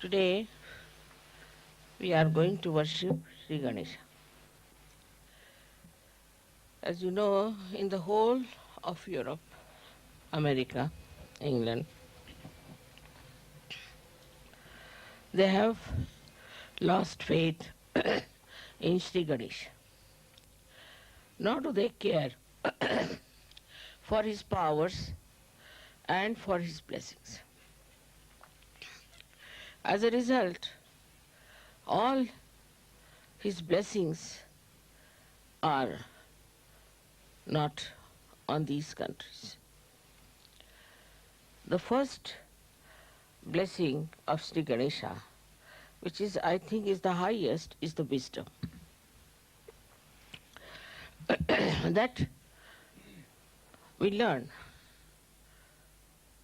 Today we are going to worship Shri Ganesha. As you know, in the whole of Europe, America, England, they have lost faith in Shri Ganesha. Nor do they care for his powers and for his blessings. As a result, all his blessings are not on these countries. The first blessing of Sri Ganesha, which is, I think, is the highest, is the wisdom. That we learn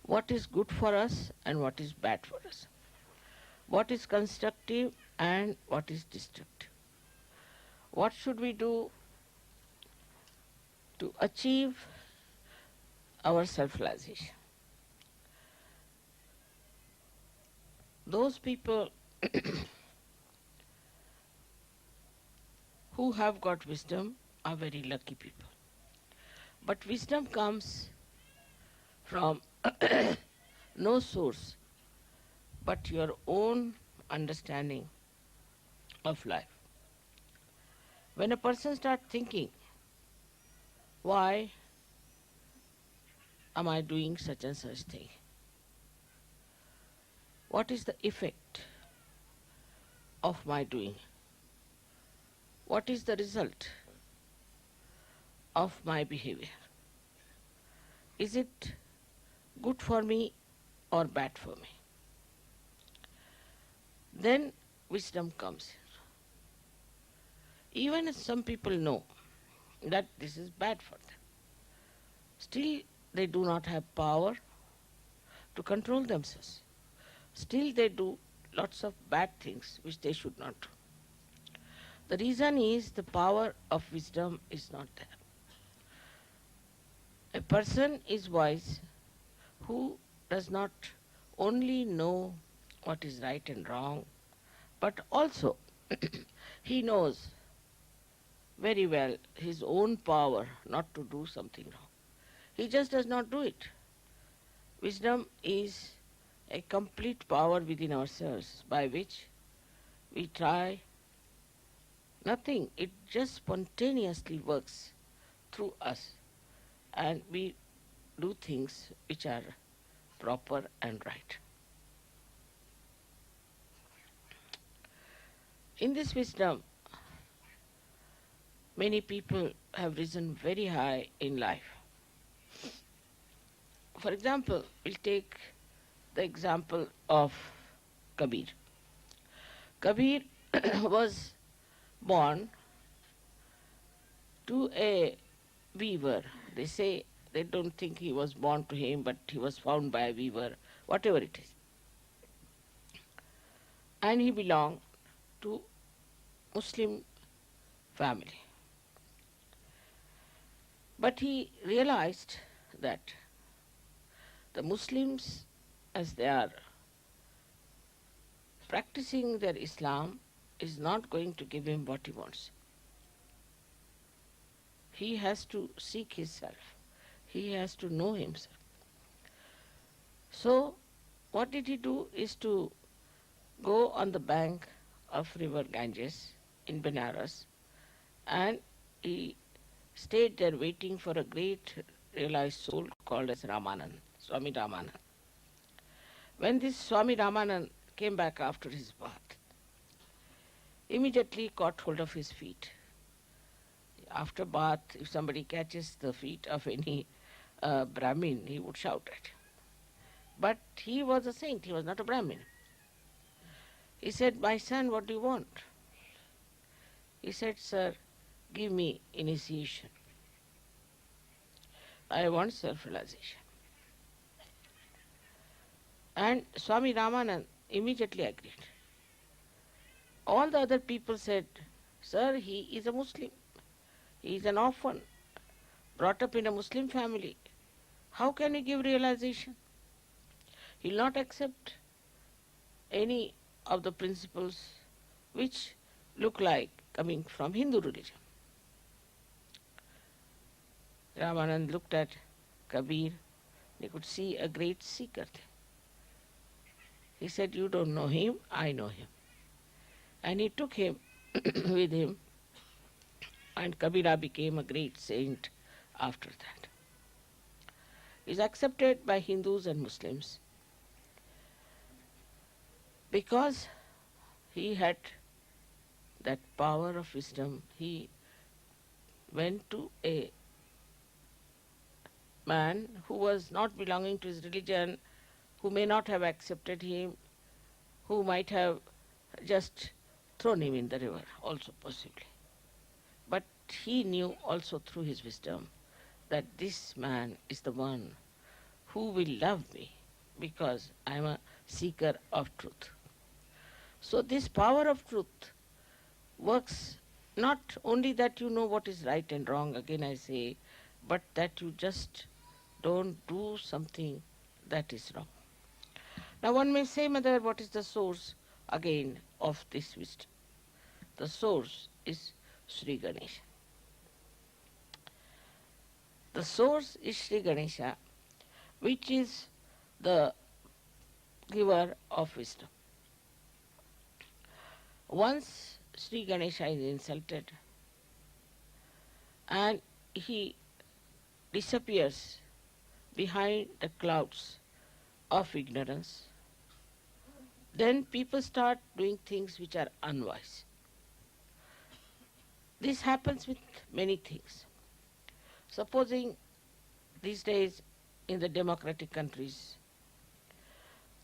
what is good for us and what is bad for us, what is constructive and what is destructive. What should we do to achieve our self-realization? Those people who have got wisdom are very lucky people. But wisdom comes from no source but your own understanding of life. When a person starts thinking, why am I doing such and such thing? What is the effect of my doing? What is the result of my behavior? Is it good for me or bad for me? Then wisdom comes in. Even if some people know that this is bad for them, still they do not have power to control themselves. Still they do lots of bad things which they should not do. The reason is the power of wisdom is not there. A person is wise who does not only know what is right and wrong, but also he knows very well his own power not to do something wrong. He just does not do it. Wisdom is a complete power within ourselves by which we try nothing. It just spontaneously works through us and we do things which are proper and right. In this wisdom, many people have risen very high in life. For example, we'll take the example of Kabir. Kabir was born to a weaver. They say they don't think he was born to him, but he was found by a weaver, whatever it is. And he belonged to Muslim family. But he realized that the Muslims, as they are practicing their Islam, is not going to give him what he wants. He has to seek himself. He has to know himself. So, what did he do is to go on the bank of river Ganges in Benares, and he stayed there waiting for a great realized soul called as Ramanand, Swami Ramanand. When this Swami Ramanand came back after his bath, immediately caught hold of his feet. After bath, if somebody catches the feet of any Brahmin, he would shout at him. But he was a saint, he was not a Brahmin. He said, "My son, what do you want?" He said, "Sir, give me initiation. I want self-realization." And Swami Ramanand immediately agreed. All the other people said, "Sir, he is a Muslim. He is an orphan, brought up in a Muslim family. How can he give realization? He will not accept any of the principles which look like coming from Hindu religion. Ramanand looked at Kabir. He could see a great seeker there. He said, "You don't know him, I know him." And he took him with him, and Kabira became a great saint after that. He is accepted by Hindus and Muslims because he had that power of wisdom. He went to a man who was not belonging to his religion, who may not have accepted him, who might have just thrown him in the river also possibly. But he knew also through his wisdom that this man is the one who will love me because I am a seeker of truth. So this power of truth works not only that you know what is right and wrong, again I say, but that you just don't do something that is wrong. Now one may say, Mother, what is the source again of this wisdom? The source is Shri Ganesha. The source is Shri Ganesha, which is the giver of wisdom. Once Shri Ganesha is insulted and he disappears behind the clouds of ignorance, then people start doing things which are unwise. This happens with many things. Supposing these days in the democratic countries,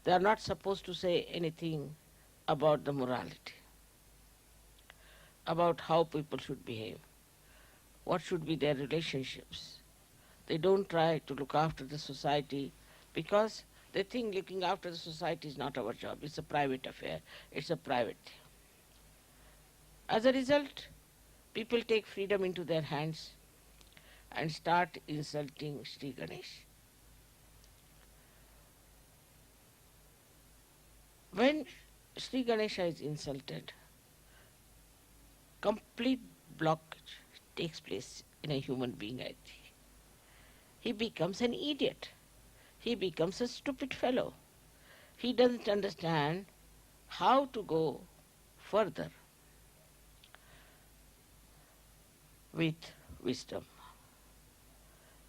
they are not supposed to say anything about the morality, about how people should behave, what should be their relationships. They don't try to look after the society because they think looking after the society is not our job. It's a private affair. It's a private thing. As a result, people take freedom into their hands and start insulting Shri Ganesh. When Shri Ganesha is insulted, complete blockage takes place in a human being, I think. He becomes an idiot. He becomes a stupid fellow. He doesn't understand how to go further with wisdom.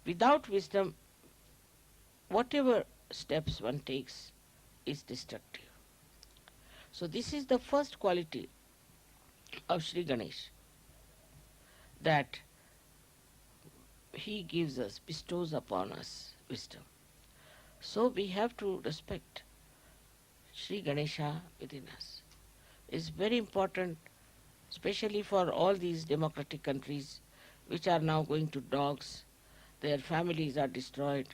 Without wisdom, whatever steps one takes is destructive. So this is the first quality of Shri Ganesh, that he gives us, bestows upon us wisdom. So we have to respect Shri Ganesha within us. It's very important, especially for all these democratic countries which are now going to dogs. Their families are destroyed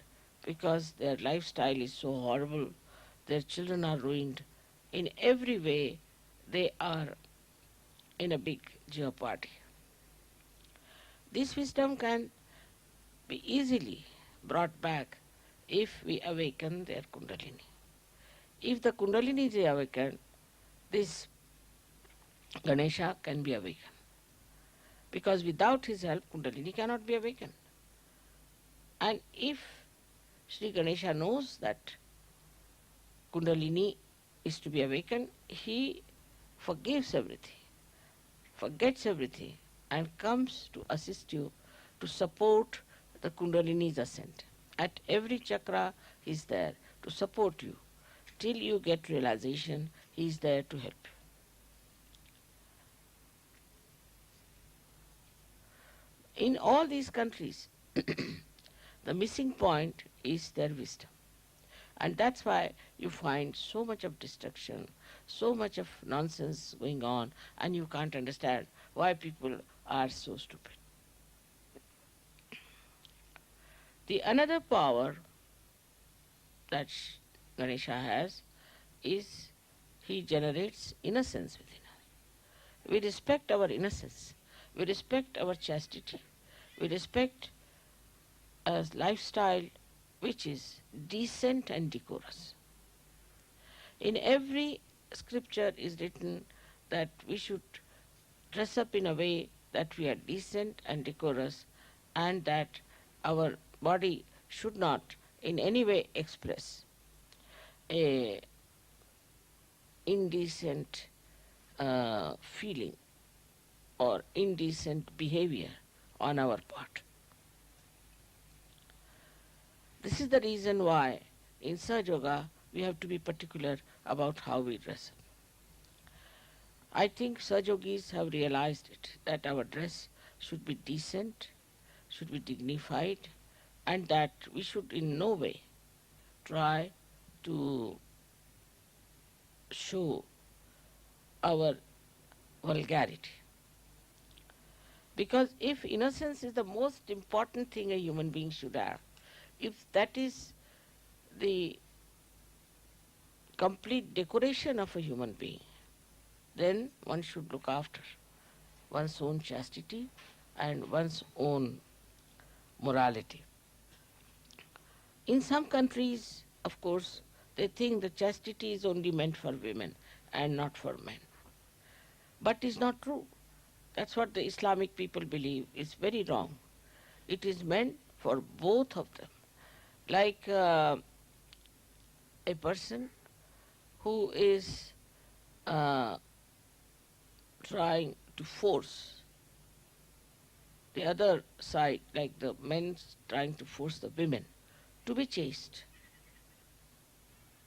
because their lifestyle is so horrible. Their children are ruined. In every way, they are in a big jeopardy. This wisdom can be easily brought back if we awaken their kundalini. If the kundalini is awakened, this Ganesha can be awakened. Because without his help, kundalini cannot be awakened. And if Shri Ganesha knows that kundalini is to be awakened, he forgives everything, forgets everything, and comes to assist you to support the kundalini's ascent. At every chakra, he is there to support you. Till you get realization, he is there to help you. In all these countries, the missing point is their wisdom. And that's why you find so much of destruction, so much of nonsense going on, and you can't understand why people are so stupid. The another power that Ganesha has is he generates innocence within us. We respect our innocence. We respect our chastity. We respect a lifestyle which is decent and decorous. In every scripture is written that we should dress up in a way that we are decent and decorous, and that our body should not in any way express a indecent feeling or indecent behavior on our part. This is the reason why in Sahaja Yoga we have to be particular about how we dress up. I think Sahaja Yogis have realized it, that our dress should be decent, should be dignified, and that we should in no way try to show our vulgarity. Because if innocence is the most important thing a human being should have, if that is the complete decoration of a human being, then one should look after one's own chastity and one's own morality. In some countries, of course, they think the chastity is only meant for women and not for men. But it's not true. That's what the Islamic people believe. It's very wrong. It is meant for both of them. Like a person who is trying to force the other side, like the men trying to force the women to be chaste,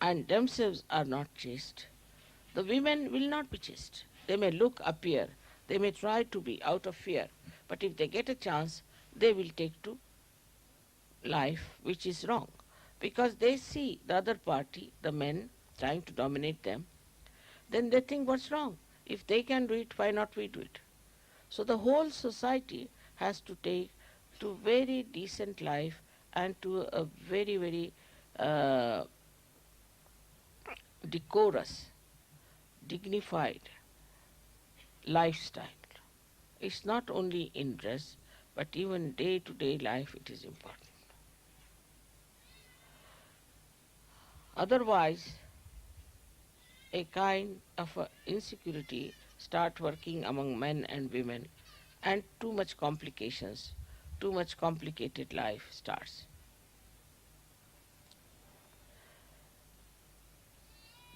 and themselves are not chaste, the women will not be chaste. They may appear, they may try to be out of fear, but if they get a chance, they will take to life which is wrong, because they see the other party, the men, trying to dominate them. Then they think, what's wrong? If they can do it, why not we do it? So the whole society has to take to very decent life and to a very, very decorous, dignified lifestyle. It's not only in dress, but even day-to-day life it is important. Otherwise, a kind of insecurity start working among men and women, and too much complications, too much complicated life starts.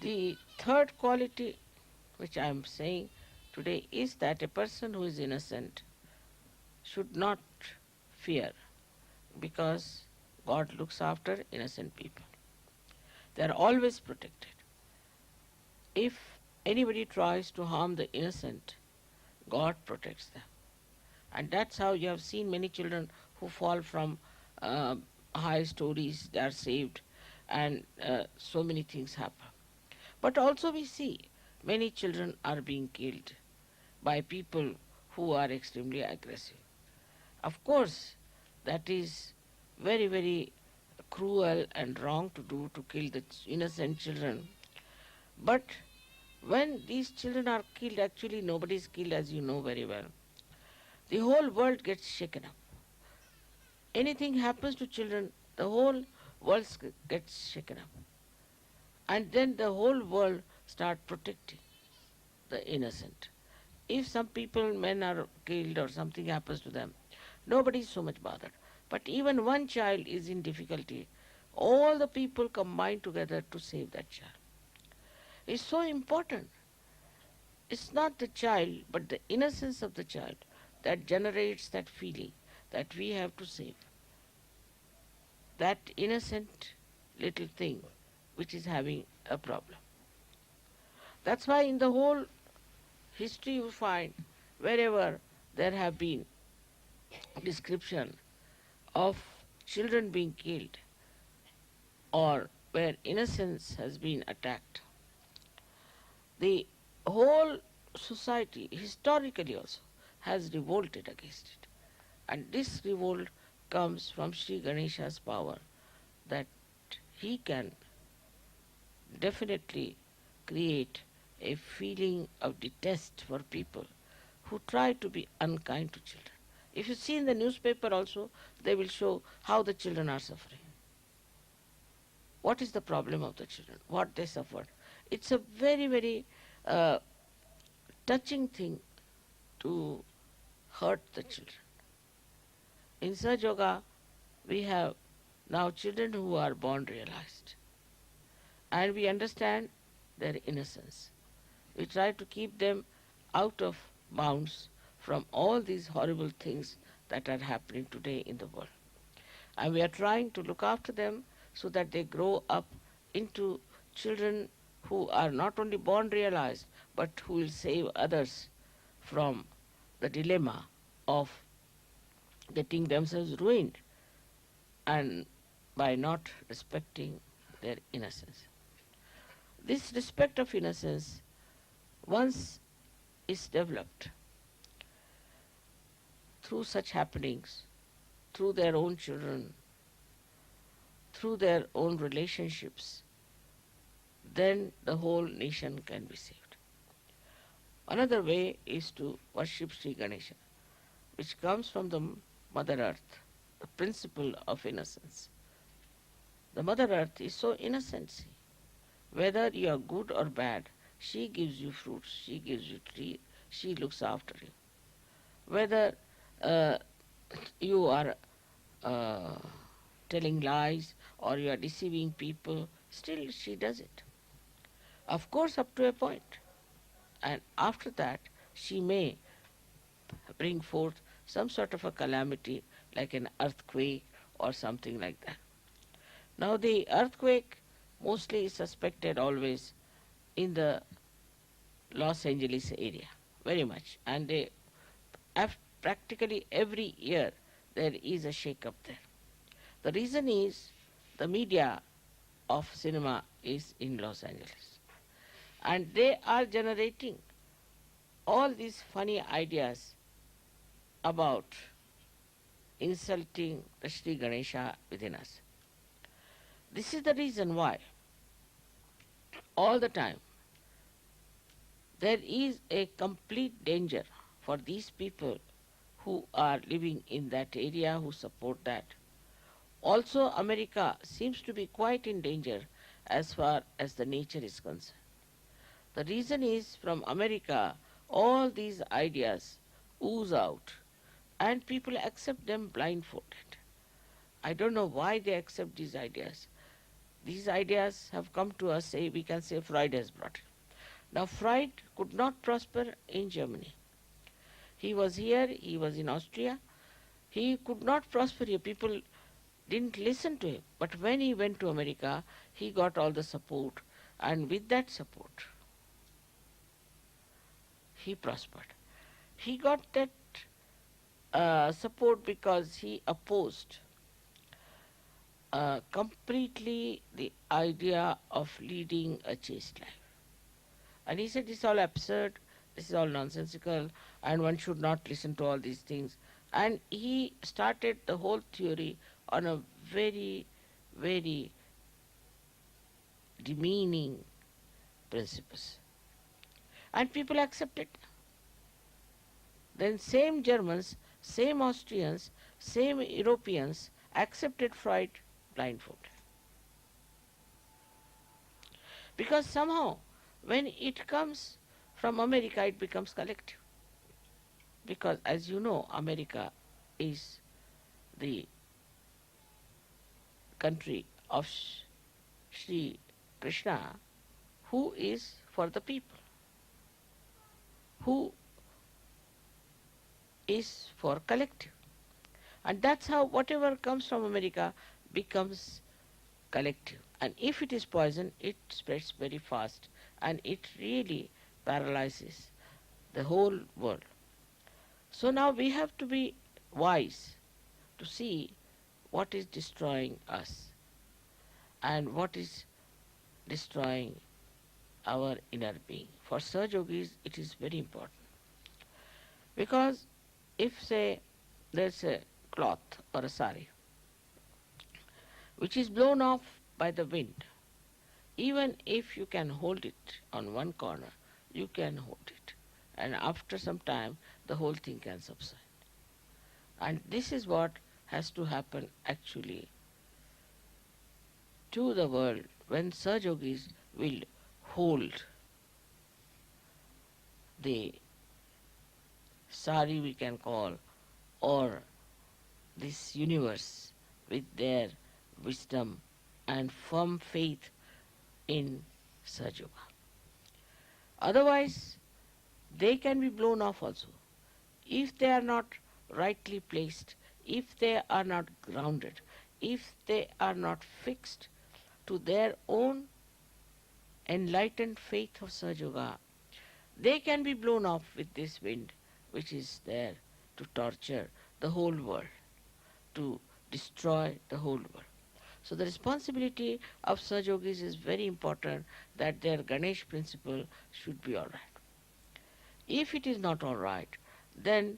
The third quality which I am saying today is that a person who is innocent should not fear, because God looks after innocent people. They are always protected. If anybody tries to harm the innocent, God protects them. And that's how you have seen many children who fall from high stories, they are saved, and so many things happen. But also we see many children are being killed by people who are extremely aggressive. Of course, that is very, very cruel and wrong to do, to kill the innocent children. But when these children are killed, actually nobody is killed, as you know very well. The whole world gets shaken up. Anything happens to children, the whole world gets shaken up. And then the whole world start protecting the innocent. If some people, men are killed or something happens to them, nobody is so much bothered. But even one child is in difficulty, all the people combine together to save that child. It's so important. It's not the child, but the innocence of the child that generates that feeling that we have to save that innocent little thing which is having a problem. That's why in the whole history you find, wherever there have been description of children being killed or where innocence has been attacked, the whole society historically also has revolted against it. And this revolt comes from Shri Ganesha's power, that he can definitely create a feeling of detest for people who try to be unkind to children. If you see in the newspaper also, they will show how the children are suffering. What is the problem of the children? What they suffered? it's a very, very uh, touching thing to hurt the children. In Sahaja Yoga, we have now children who are born realized, and we understand their innocence. We try to keep them out of bounds from all these horrible things that are happening today in the world. And we are trying to look after them so that they grow up into children who are not only born realized, but who will save others from the dilemma of getting themselves ruined and by not respecting their innocence. This respect of innocence, once is developed through such happenings, through their own children, through their own relationships, then the whole nation can be saved. Another way is to worship Shri Ganesha, which comes from the Mother Earth, the principle of innocence. The Mother Earth is so innocent, see. Whether you are good or bad, she gives you fruits, she gives you trees, she looks after you. Whether uh, you are uh, telling lies or you are deceiving people, still she does it. Of course, up to a point. And after that, she may bring forth some sort of a calamity like an earthquake or something like that. Now, the earthquake mostly is suspected always in the Los Angeles area, very much. And practically every year there is a shake-up there. The reason is the media of cinema is in Los Angeles. And they are generating all these funny ideas about insulting the Shri Ganesha within us. This is the reason why all the time there is a complete danger for these people who are living in that area, who support that. Also, America seems to be quite in danger as far as the nature is concerned. The reason is from America, all these ideas ooze out and people accept them blindfolded. I don't know why they accept these ideas. These ideas have come to us, say, we can say Freud has brought it. Now, Freud could not prosper in Germany. He was here, he was in Austria. He could not prosper here. People didn't listen to him. But when he went to America, he got all the support. And with that support, he prospered. He got that support because he opposed completely the idea of leading a chaste life. And he said, this is all absurd, this is all nonsensical, and one should not listen to all these things. And he started the whole theory on a very, very demeaning principles. And people accepted. Then same Germans, same Austrians, same Europeans accepted Freud blindfolded. Because somehow when it comes from America, it becomes collective. Because as you know, America is the country of Sri Krishna, who is for the people, who is for collective. And that's how whatever comes from America becomes collective. And if it is poison, it spreads very fast and it really paralyzes the whole world. So now we have to be wise to see what is destroying us and what is destroying our inner being. For Sahaja Yogis, it is very important. Because if, say, there's a cloth or a sari which is blown off by the wind, even if you can hold it on one corner, you can hold it. And after some time, the whole thing can subside. And this is what has to happen actually to the world when Sahaja Yogis will hold the sari, we can call, or this universe with their wisdom and firm faith in Sahaja Yoga. Otherwise, they can be blown off also. If they are not rightly placed, if they are not grounded, if they are not fixed to their own enlightened faith of Sahaja Yoga, they can be blown off with this wind which is there to torture the whole world, to destroy the whole world. So the responsibility of Sahaja Yogis is very important, that their Ganesh principle should be all right. If it is not all right, then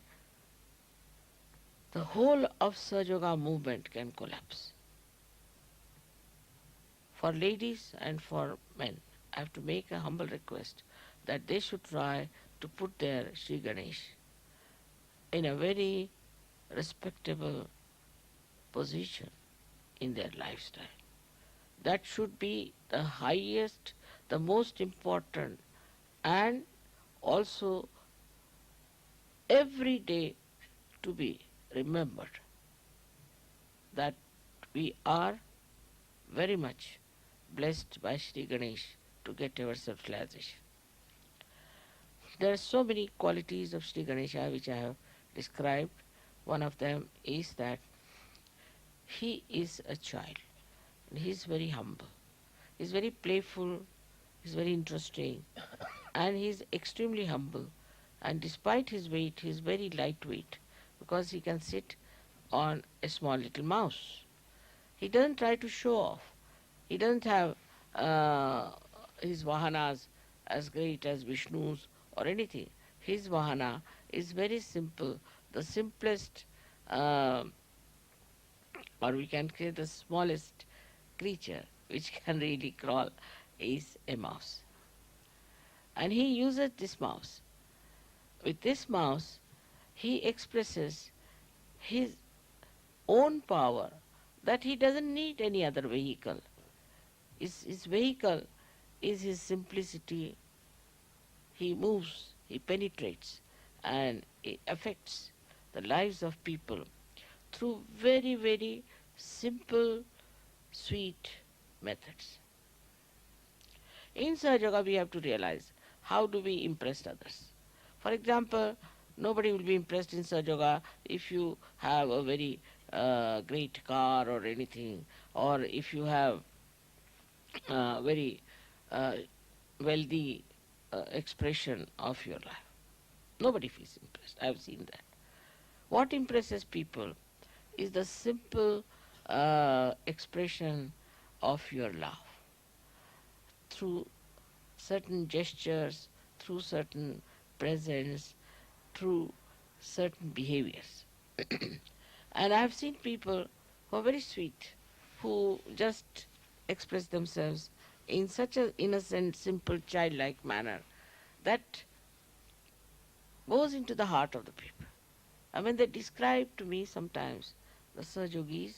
the whole of Sahaja Yoga movement can collapse. For ladies and for men, I have to make a humble request that they should try to put their Shri Ganesh in a very respectable position in their lifestyle. That should be the highest, the most important, and also every day to be remembered that we are very much blessed by Shri Ganesh to get our self-realization. There are so many qualities of Shri Ganesha which I have described. One of them is that he is a child and he is very humble. He is very playful, he is very interesting, and he is extremely humble. And despite his weight, he is very lightweight because he can sit on a small little mouse. He doesn't try to show off. He doesn't have his vahanas as great as Vishnu's or anything. His vahana is very simple. The simplest, or we can say the smallest creature which can really crawl is a mouse. And he uses this mouse. With this mouse, he expresses his own power, that he doesn't need any other vehicle. His vehicle is his simplicity. He moves, he penetrates, and it affects the lives of people through very, very simple, sweet methods. In Sahaja Yoga, we have to realize how do we impress others. For example, nobody will be impressed in Sahaja Yoga if you have a very great car or anything, or if you have very wealthy expression of your life. Nobody feels impressed. I have seen that. What impresses people is the simple expression of your love through certain gestures, through certain presence, through certain behaviors. And I have seen people who are very sweet, who just express themselves in such an innocent, simple, childlike manner that goes into the heart of the people. And when they describe to me sometimes the Sahajogis,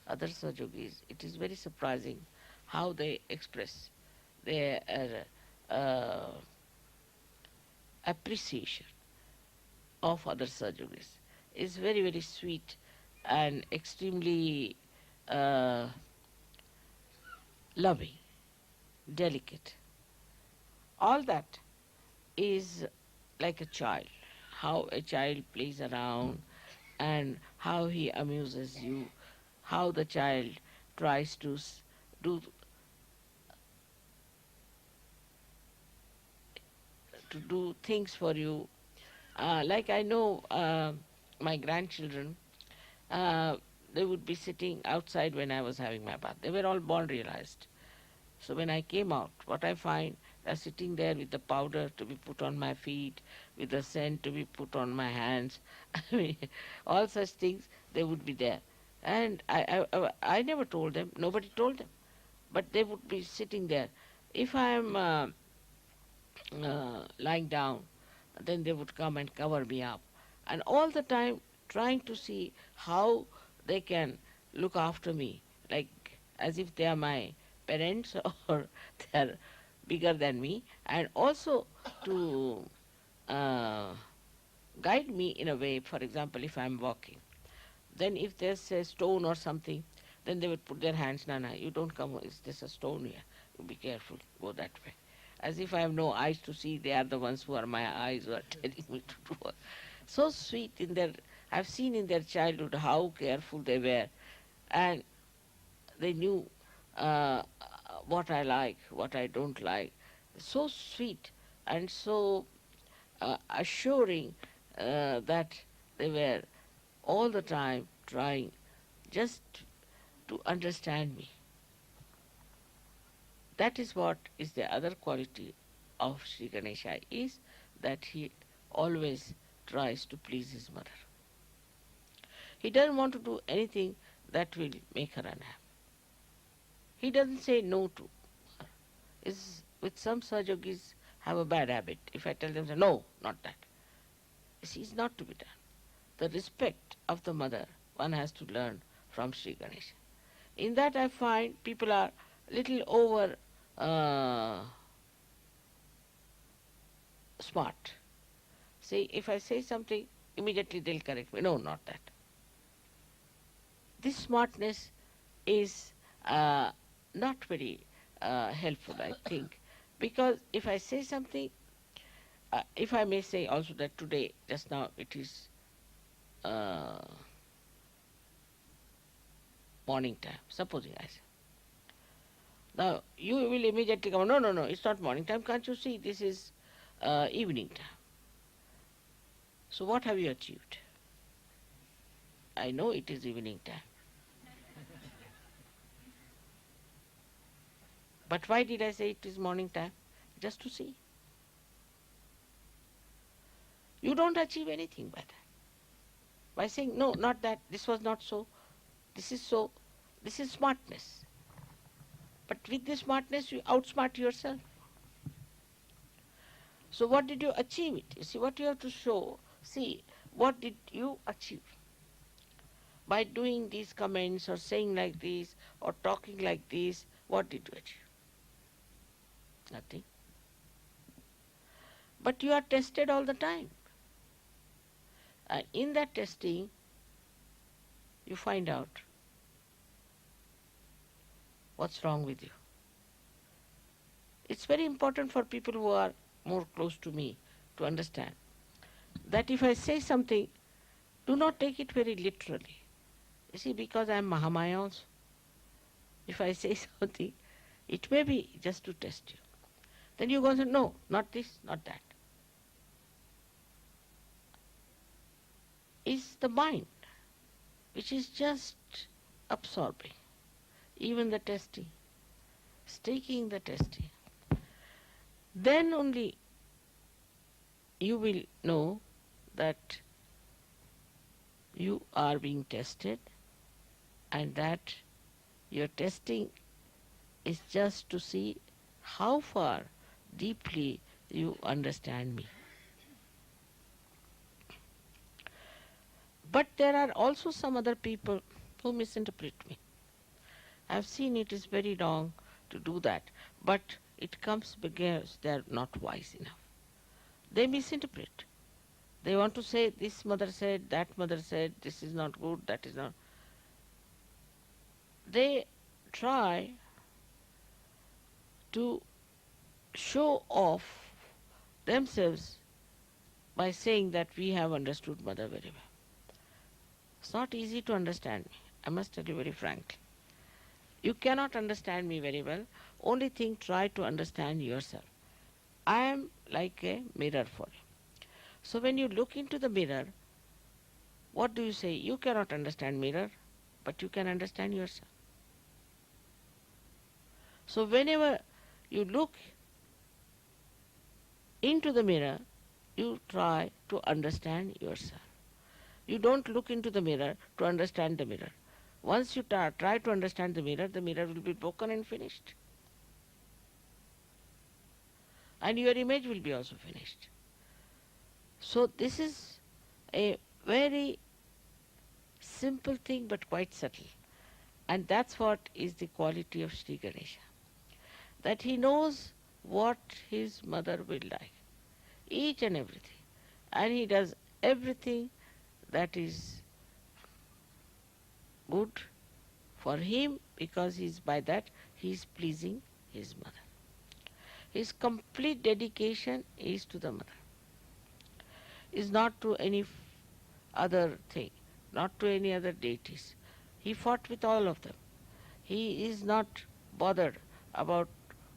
other Sahajogis, it is very surprising how they express their appreciation of other Sahajogis. It's very, very sweet and extremely loving, delicate. All that is like a child, how a child plays around and how he amuses you, how the child tries to do things for you. Like I know my grandchildren, they would be sitting outside when I was having my bath. They were all born realized. So when I came out, what I find, they're sitting there with the powder to be put on my feet, with the scent to be put on my hands. I mean, all such things, they would be there. And I never told them, nobody told them. But they would be sitting there. If I am lying down, then they would come and cover me up. And all the time trying to see how they can look after me, like as if they are my parents or they are bigger than me, and also to uh, guide me in a way. For example, if I'm walking, then if there's a stone or something, then they would put their hands, Nana, you don't come, is this a stone here? You be careful, go that way. As if I have no eyes to see, they are the ones who are my eyes who are telling me to do it. So sweet in their, I've seen in their childhood how careful they were, and they knew uh, what I like, what I don't like. So sweet and so assuring that they were all the time trying just to understand me. That is what is the other quality of Sri Ganesha, is that he always tries to please his mother. He doesn't want to do anything that will make her unhappy. He doesn't say no to her. Is with some Sahajogis have a bad habit. If I tell them, no, not that. This is not to be done. The respect of the mother one has to learn from Sri Ganesha. In that I find people are little over smart. See, if I say something, immediately they'll correct me. No, not that. This smartness is not very helpful, I think, because if I say something, if I may say also that today, just now, it is morning time, supposing I say. Now, you will immediately come, no, no, no, it's not morning time, can't you see, this is evening time. So what have you achieved? I know it is evening time. But why did I say it is morning time? Just to see. You don't achieve anything by that. By saying, no, not that, this was not so, this is so, this is smartness. But with this smartness, you outsmart yourself. So what did you achieve it? You see, what you have to show, see, what did you achieve? By doing these comments or saying like this or talking like this, what did you achieve? Nothing. But you are tested all the time. And in that testing, you find out what's wrong with you. It's very important for people who are more close to me to understand that if I say something, do not take it very literally. You see, because I am Mahamaya also. If I say something, it may be just to test you. Then you go and say, no, not this, not that. It's the mind which is just absorbing, even the testing, taking the testing. Then only you will know that you are being tested and that your testing is just to see how far deeply you understand me. But there are also some other people who misinterpret me. I have seen it is very wrong to do that, but it comes because they are not wise enough. They misinterpret. They want to say, this mother said, that mother said, this is not good, that is not. They try to show off themselves by saying that we have understood mother very well. It's not easy to understand me, I must tell you very frankly. You cannot understand me very well. Only thing, try to understand yourself. I am like a mirror for you. So when you look into the mirror, what do you say? You cannot understand mirror, but you can understand yourself. So whenever you look into the mirror, you try to understand yourself. You don't look into the mirror to understand the mirror. Once you try to understand the mirror will be broken and finished. And your image will be also finished. So this is a very simple thing but quite subtle. And that's what is the quality of Shri Ganesha. That he knows what his mother will like, each and everything. And he does everything that is good for him, because he's by that he is pleasing his mother. His complete dedication is to the mother, is not to any other thing, not to any other deities. He fought with all of them. He is not bothered about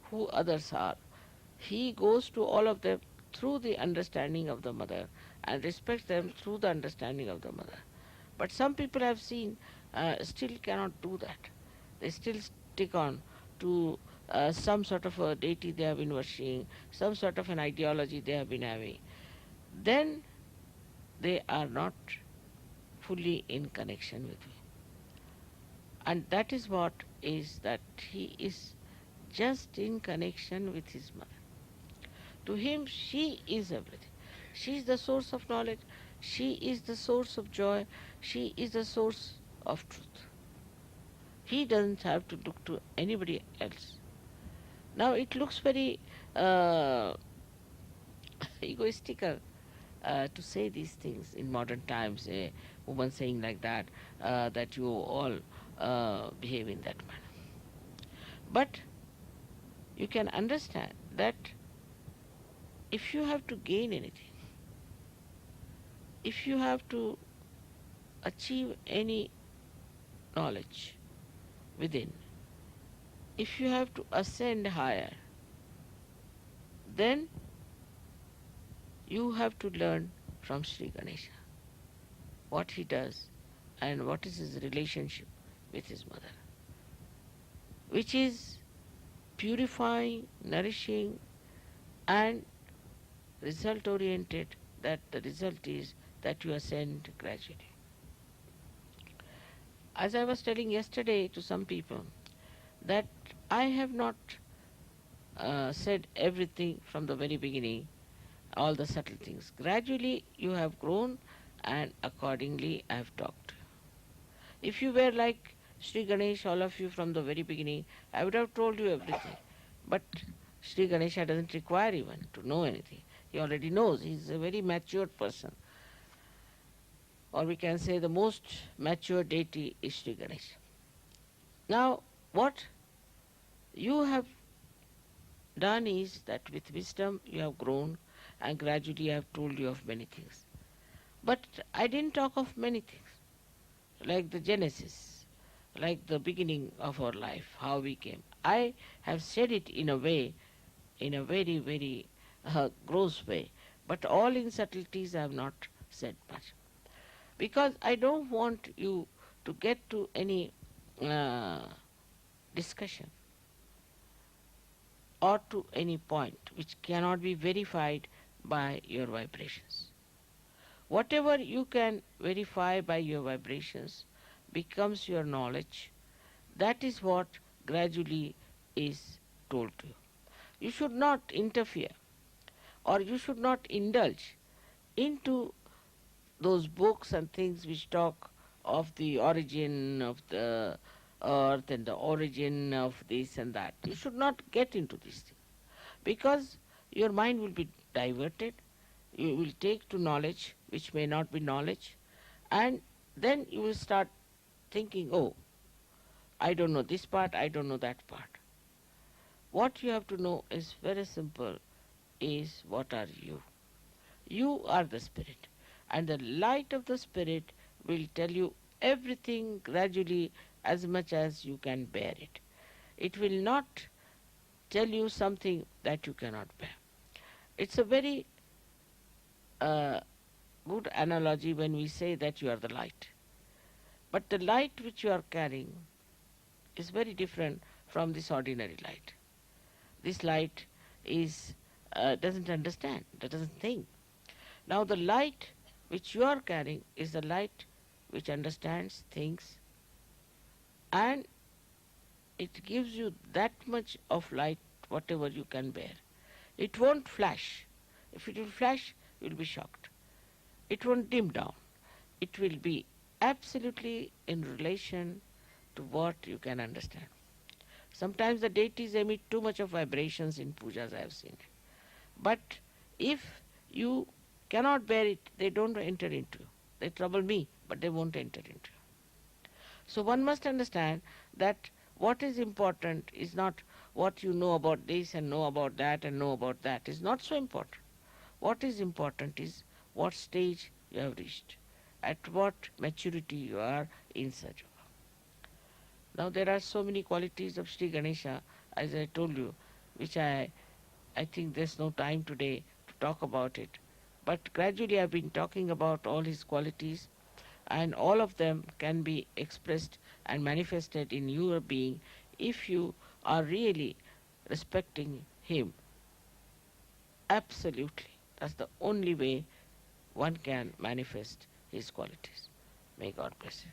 who others are. He goes to all of them through the understanding of the mother and respects them through the understanding of the mother. But some people have seen still cannot do that. They still stick on to some sort of a deity they have been worshipping, some sort of an ideology they have been having. Then they are not fully in connection with me. And that is what is that he is just in connection with his mother. To him, she is everything. She is the source of knowledge. She is the source of joy. She is the source of truth. He doesn't have to look to anybody else. Now it looks very uh, egoistical to say these things in modern times. A woman saying like that you all behave in that manner. But you can understand that if you have to gain anything, if you have to achieve any knowledge within, if you have to ascend higher, then you have to learn from Shri Ganesha what he does and what is his relationship with his mother, which is purifying, nourishing, and result oriented, that the result is that you ascend gradually. As I was telling yesterday to some people, that I have not said everything from the very beginning, all the subtle things. Gradually you have grown, and accordingly I have talked. If you were like Sri Ganesh, all of you from the very beginning, I would have told you everything. But Sri Ganesha doesn't require even to know anything. He already knows. He's a very matured person. Or we can say the most mature deity is Sri Ganesha. Now, what you have done is that with wisdom you have grown, and gradually I have told you of many things. But I didn't talk of many things, like the genesis, like the beginning of our life, how we came. I have said it in a way, in a very, very gross way, but all in subtleties I have not said much. Because I don't want you to get to any uh, discussion or to any point which cannot be verified by your vibrations. Whatever you can verify by your vibrations becomes your knowledge. That is what gradually is told to you. You should not interfere, or you should not indulge into those books and things which talk of the origin of the earth and the origin of this and that. You should not get into these things, because your mind will be diverted. You will take to knowledge which may not be knowledge, and then you will start thinking, oh, I don't know this part, I don't know that part. What you have to know is very simple, is what are you? You are the spirit, and the light of the spirit will tell you everything gradually as much as you can bear it. It will not tell you something that you cannot bear. It's a very good analogy when we say that you are the light. But the light which you are carrying is very different from this ordinary light. This light is doesn't understand, doesn't think. Now the light which you are carrying is the light which understands, thinks, and it gives you that much of light whatever you can bear. It won't flash. If it will flash, you will be shocked. It won't dim down. It will be absolutely in relation to what you can understand. Sometimes the deities emit too much of vibrations in pujas, I have seen it. But if you cannot bear it, they don't enter into you. They trouble me, but they won't enter into you. So one must understand that what is important is not what you know about this and know about that and know about that. Is not so important. What is important is what stage you have reached, at what maturity you are in Sahaja. Now there are so many qualities of Shri Ganesha, as I told you, which I think there's no time today to talk about it. But gradually I've been talking about all his qualities, and all of them can be expressed and manifested in your being if you are really respecting him. Absolutely. That's the only way one can manifest his qualities. May God bless you.